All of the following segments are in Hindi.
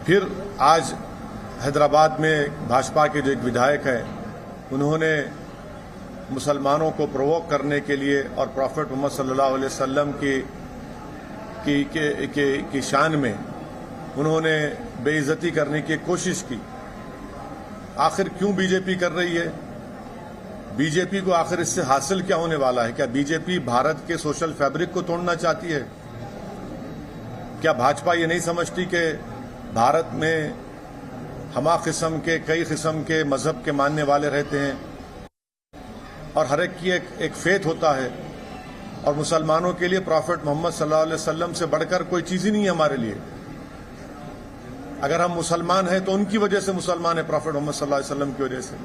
फिर आज हैदराबाद में भाजपा के जो एक विधायक हैं, उन्होंने मुसलमानों को प्रोवोक करने के लिए और प्रॉफेट मोहम्मद सल्लल्लाहु अलैहि वसल्लम की शान में उन्होंने बेइज्जती करने की कोशिश की। आखिर क्यों बीजेपी कर रही है? बीजेपी को आखिर इससे हासिल क्या होने वाला है? क्या बीजेपी भारत के सोशल फैब्रिक को तोड़ना चाहती है? क्या भाजपा ये नहीं समझती कि भारत में हमा किस्म के कई किस्म के मजहब के मानने वाले रहते हैं और हर एक की एक फेथ होता है, और मुसलमानों के लिए प्रॉफेट मोहम्मद सल्लल्लाहु अलैहि वसल्लम से बढ़कर कोई चीज ही नहीं है हमारे लिए। अगर हम मुसलमान हैं तो उनकी वजह से मुसलमान है, प्रॉफेट मोहम्मद सल्लल्लाहु अलैहि वसल्लम की वजह से।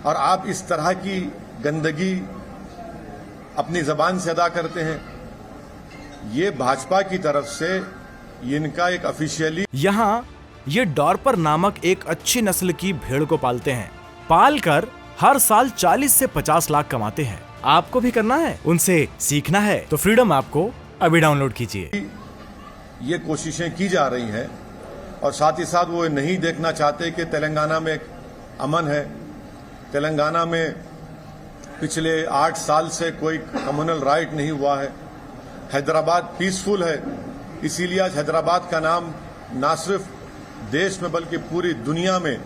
और आप इस तरह की गंदगी अपनी जबान से अदा करते हैं। ये भाजपा की तरफ से इनका एक ऑफिशियली यहाँ ये डॉर्पर नामक एक अच्छी नस्ल की भेड़ को पालते हैं। पाल कर हर साल 40 से 50 लाख कमाते हैं। आपको भी करना है, उनसे सीखना है तो फ्रीडम ऐप को अभी डाउनलोड कीजिए। ये कोशिशें की जा रही हैं और साथ ही साथ वो नहीं देखना चाहते कि तेलंगाना में एक अमन है। तेलंगाना में पिछले 8 साल से कोई कम्युनल राइट नहीं हुआ है। हैदराबाद पीसफुल है, इसीलिए आज हैदराबाद का नाम ना सिर्फ देश में बल्कि पूरी दुनिया में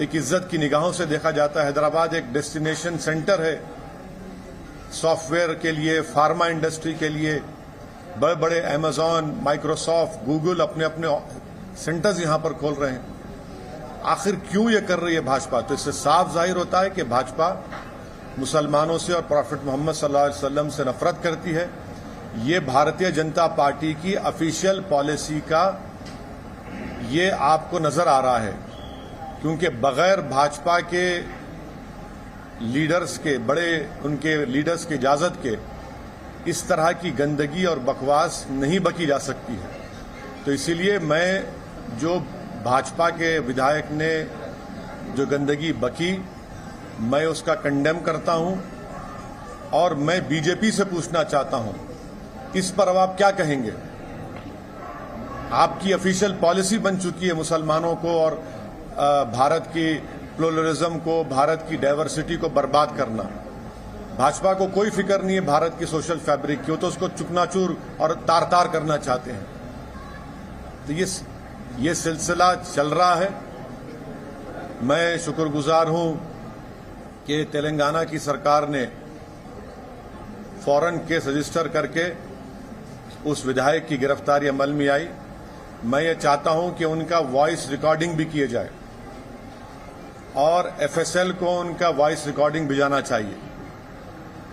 एक इज्जत की निगाहों से देखा जाता है। हैदराबाद एक डेस्टिनेशन सेंटर है सॉफ्टवेयर के लिए, फार्मा इंडस्ट्री के लिए। बड़े बड़े अमेजॉन, माइक्रोसॉफ्ट, गूगल अपने अपने सेंटर्स यहां पर खोल रहे हैं। आखिर क्यों ये कर रही है भाजपा? तो इससे साफ जाहिर होता है कि भाजपा मुसलमानों से और प्रॉफेट मोहम्मद सल्लल्लाहु अलैहि वसल्लम से नफरत करती है। ये भारतीय जनता पार्टी की ऑफिशियल पॉलिसी का ये आपको नजर आ रहा है, क्योंकि बगैर भाजपा के लीडर्स के, बड़े उनके लीडर्स की इजाजत के इस तरह की गंदगी और बकवास नहीं बकी जा सकती है। तो इसीलिए मैं जो भाजपा के विधायक ने जो गंदगी बकी, मैं उसका कंडेम करता हूं और मैं बीजेपी से पूछना चाहता हूं इस पर अब आप क्या कहेंगे? आपकी ऑफिशियल पॉलिसी बन चुकी है मुसलमानों को और भारत की प्लुरलिज्म को, भारत की डाइवर्सिटी को बर्बाद करना। भाजपा को कोई फिक्र नहीं है भारत की सोशल फैब्रिक की, तो उसको चुकनाचूर और तार तार करना चाहते हैं। तो ये सिलसिला चल रहा है। मैं शुक्रगुजार हूं कि तेलंगाना की सरकार ने फौरन केस रजिस्टर करके उस विधायक की गिरफ्तारी अमल में आई। मैं ये चाहता हूं कि उनका वॉइस रिकॉर्डिंग भी किए जाए और एफएसएल को उनका वॉइस रिकॉर्डिंग भिजाना चाहिए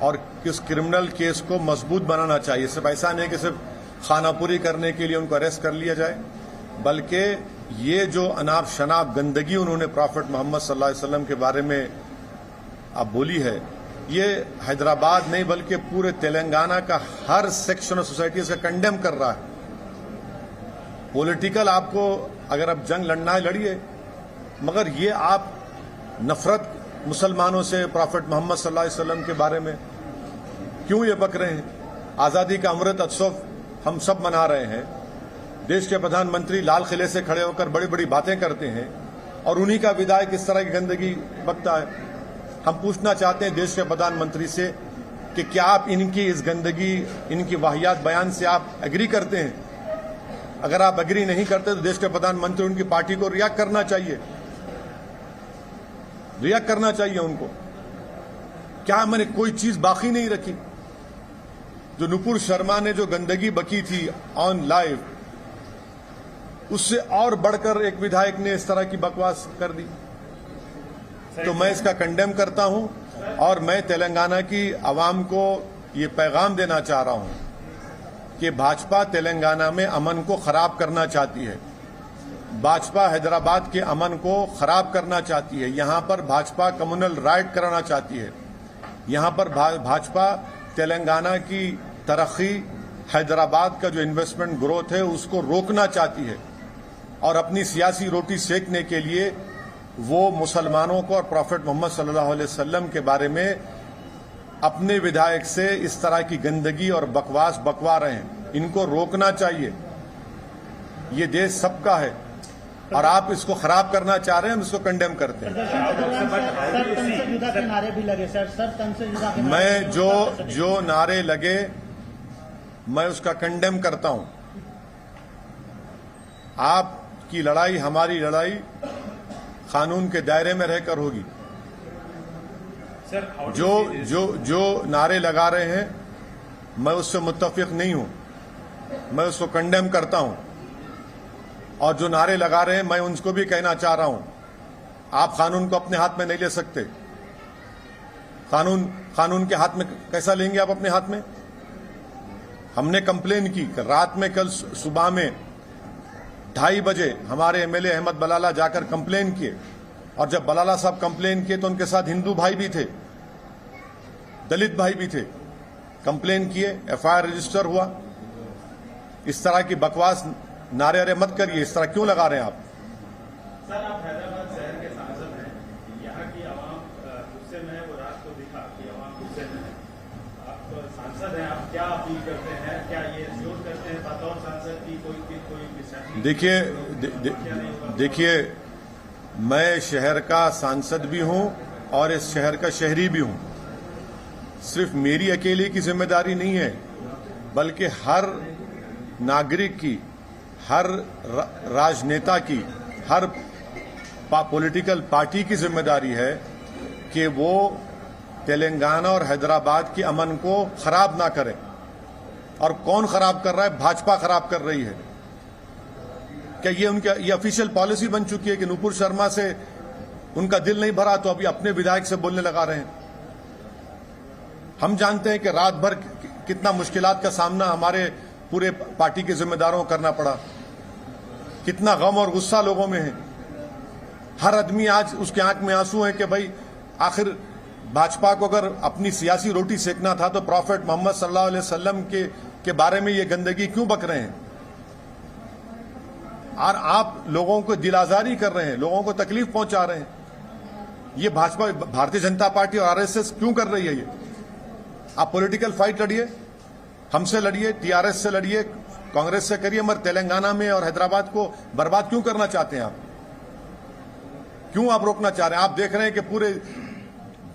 और इस क्रिमिनल केस को मजबूत बनाना चाहिए। सिर्फ ऐसा नहीं कि सिर्फ खानापुरी करने के लिए उनको अरेस्ट कर लिया जाए, बल्कि ये जो अनाप शनाप गंदगी उन्होंने प्रॉफेट मोहम्मद सल्लल्लाहु अलैहि वसल्लम के बारे में अब बोली है, ये हैदराबाद नहीं बल्कि पूरे तेलंगाना का हर सेक्शन ऑफ सोसाइटी इसका कंडेम कर रहा है। पॉलिटिकल आपको अगर अब जंग लड़ना है लड़िए, मगर ये आप नफरत मुसलमानों से, प्रॉफेट मोहम्मद सल्लल्लाहु अलैहि वसल्लम के बारे में क्यों ये बक रहे हैं? आजादी का अमृत उत्सव हम सब मना रहे हैं। देश के प्रधानमंत्री लाल किले से खड़े होकर बड़ी बड़ी बातें करते हैं और उन्हीं का विधायक इस तरह की गंदगी बकता है। हम पूछना चाहते हैं देश के प्रधानमंत्री से कि क्या आप इनकी इस गंदगी, इनकी वाहियात बयान से आप एग्री करते हैं? अगर आप एग्री नहीं करते तो देश के प्रधानमंत्री, उनकी पार्टी को रिएक्ट करना चाहिए, रिएक्ट करना चाहिए उनको। क्या मैंने कोई चीज बाकी नहीं रखी? जो नुपुर शर्मा ने जो गंदगी बकी थी ऑन लाइव, उससे और बढ़कर एक विधायक ने इस तरह की बकवास कर दी। तो मैं इसका कंडेम करता हूं और मैं तेलंगाना की आवाम को ये पैगाम देना चाह रहा हूं कि भाजपा तेलंगाना में अमन को खराब करना चाहती है। भाजपा हैदराबाद के अमन को खराब करना चाहती है। यहां पर भाजपा कम्युनल राइट कराना चाहती है। यहां पर भाजपा तेलंगाना की तरक्की, हैदराबाद का जो इन्वेस्टमेंट ग्रोथ है उसको रोकना चाहती है और अपनी सियासी रोटी सेकने के लिए वो मुसलमानों को और प्रॉफेट मोहम्मद सल्लल्लाहु अलैहि वसल्लम के बारे में अपने विधायक से इस तरह की गंदगी और बकवास बकवा रहे हैं। इनको रोकना चाहिए। ये देश सबका है और आप इसको खराब करना चाह रहे हैं, हम इसको कंडेम करते हैं। नारे भी लगे सर, मैं जो नारे लगे मैं उसका कंडेम करता हूं। आपकी लड़ाई हमारी लड़ाई कानून के दायरे में रहकर होगी। जो नारे लगा रहे हैं मैं उससे मुत्तफिक नहीं हूं, मैं उसको कंडेम करता हूं। और जो नारे लगा रहे हैं मैं उनको भी कहना चाह रहा हूं, आप कानून को अपने हाथ में नहीं ले सकते। कानून के हाथ में कैसा लेंगे आप अपने हाथ में? हमने कंप्लेन की रात में, कल सुबह में 2:30 बजे हमारे एमएलए अहमद बलाला जाकर कंप्लेन किए, और जब बलाला साहब कंप्लेन किए तो उनके साथ हिंदू भाई भी थे, दलित भाई भी थे। कंप्लेन किए, एफआईआर रजिस्टर हुआ। इस तरह की बकवास नारे अरे मत करिए। इस तरह क्यों लगा रहे हैं आप? सर, आप हैदराबाद शहर के सांसद हैं, यहाँ की आवाम गुस्से में है, वो रात को दिखा कि आवाम गुस्से में है। आप तो सांसद हैं, आप क्या अपील करते हैं? क्या ये जोर करते हैं बतौर सांसद की कोई देखिए, मैं शहर का सांसद भी हूं और इस शहर का शहरी भी हूं। सिर्फ मेरी अकेले की जिम्मेदारी नहीं है, बल्कि हर नागरिक की, हर राजनेता की, हर पॉलिटिकल पार्टी की जिम्मेदारी है कि वो तेलंगाना और हैदराबाद के अमन को खराब ना करें। और कौन खराब कर रहा है? भाजपा खराब कर रही है। क्या ये ऑफिशियल पॉलिसी बन चुकी है कि नुपुर शर्मा से उनका दिल नहीं भरा तो अभी अपने विधायक से बोलने लगा रहे हैं? हम जानते हैं कि रात भर कितना मुश्किलात का सामना हमारे पूरे पार्टी के जिम्मेदारों को करना पड़ा, कितना गम और गुस्सा लोगों में है। हर आदमी आज उसके आंख में आंसू है कि भाई आखिर भाजपा को अगर अपनी सियासी रोटी सेकना था तो प्रॉफेट मोहम्मद सल्लल्लाहु अलैहि वसल्लम के बारे में ये गंदगी क्यों बक रहे हैं? और आप लोगों को दिल आजारी कर रहे हैं, लोगों को तकलीफ पहुंचा रहे हैं। ये भाजपा, भारतीय जनता पार्टी और आरएसएस क्यों कर रही है ये? आप पॉलिटिकल फाइट लड़िए, हमसे लड़िए, टीआरएस से लड़िए, कांग्रेस से करिए, मगर तेलंगाना में और हैदराबाद को बर्बाद क्यों करना चाहते हैं आप? क्यों आप रोकना चाह रहे हैं? आप देख रहे हैं कि पूरे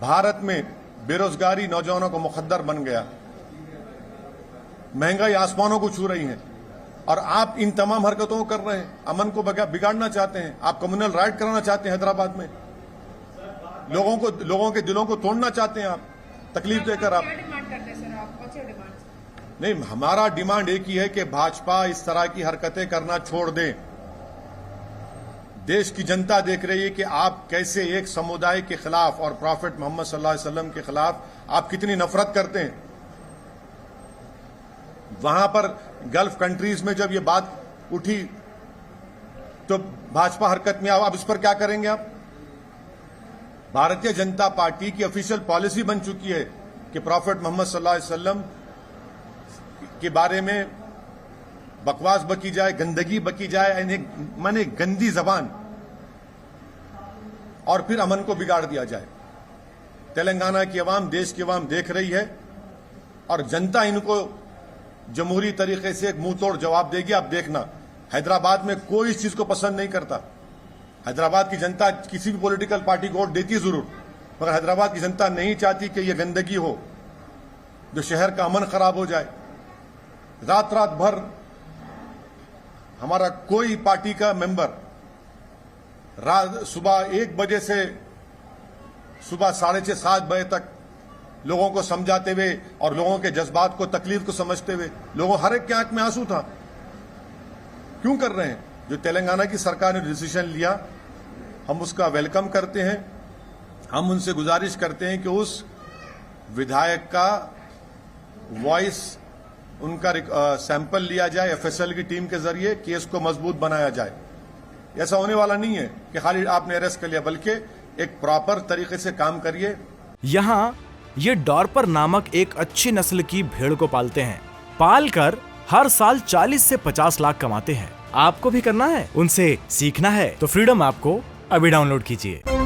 भारत में बेरोजगारी नौजवानों को मुखद्दर बन गया, महंगाई आसमानों को छू रही है, और आप इन तमाम हरकतों को कर रहे हैं। अमन को बिगाड़ना चाहते हैं, आप कम्युनल राइट कराना चाहते हैं हैदराबाद में, लोगों के दिलों को तोड़ना चाहते हैं आप, तकलीफ देकर आप। नहीं, हमारा डिमांड एक ही है कि भाजपा इस तरह की हरकतें करना छोड़ दे। देश की जनता देख रही है कि आप कैसे एक समुदाय के खिलाफ और प्रॉफेट मोहम्मद सल्लल्लाहु अलैहि वसल्लम के खिलाफ आप कितनी नफरत करते हैं। वहां पर गल्फ कंट्रीज में जब ये बात उठी तो भाजपा हरकत में आप इस पर क्या करेंगे? आप भारतीय जनता पार्टी की ऑफिशियल पॉलिसी बन चुकी है कि प्रॉफेट मोहम्मद सल्लल्लाहु अलैहि वसल्लम के बारे में बकवास बकी जाए, गंदगी बकी जाए, माने गंदी जबान, और फिर अमन को बिगाड़ दिया जाए। तेलंगाना की आवाम, देश की आवाम देख रही है और जनता इनको जमहूरी तरीके से एक मुंह तोड़ जवाब देगी। आप देखना, हैदराबाद में कोई इस चीज को पसंद नहीं करता। हैदराबाद की जनता किसी भी पॉलिटिकल पार्टी को वोट देती है जरूर, मगर हैदराबाद की जनता नहीं चाहती कि यह गंदगी हो, जो शहर का अमन खराब हो जाए। रात भर हमारा कोई पार्टी का मेंबर सुबह 1 बजे से सुबह 6:30-7 बजे तक लोगों को समझाते हुए और लोगों के जज्बात को, तकलीफ को समझते हुए, लोगों हर एक के आंख में आंसू था। क्यों कर रहे हैं? जो तेलंगाना की सरकार ने डिसीजन लिया, हम उसका वेलकम करते हैं। हम उनसे गुजारिश करते हैं कि उस विधायक का वॉइस, उनका सैंपल लिया जाए एफएसएल की टीम के जरिए, केस को मजबूत बनाया जाए। ऐसा होने वाला नहीं है कि खाली आपने अरेस्ट कर लिया, बल्कि एक प्रॉपर तरीके से काम करिए। यहाँ ये डॉर्पर नामक एक अच्छी नस्ल की भेड़ को पालते हैं। पाल कर हर साल 40 से 50 लाख कमाते हैं। आपको भी करना है, उनसे सीखना है तो फ्रीडम ऐप को अभी डाउनलोड कीजिए।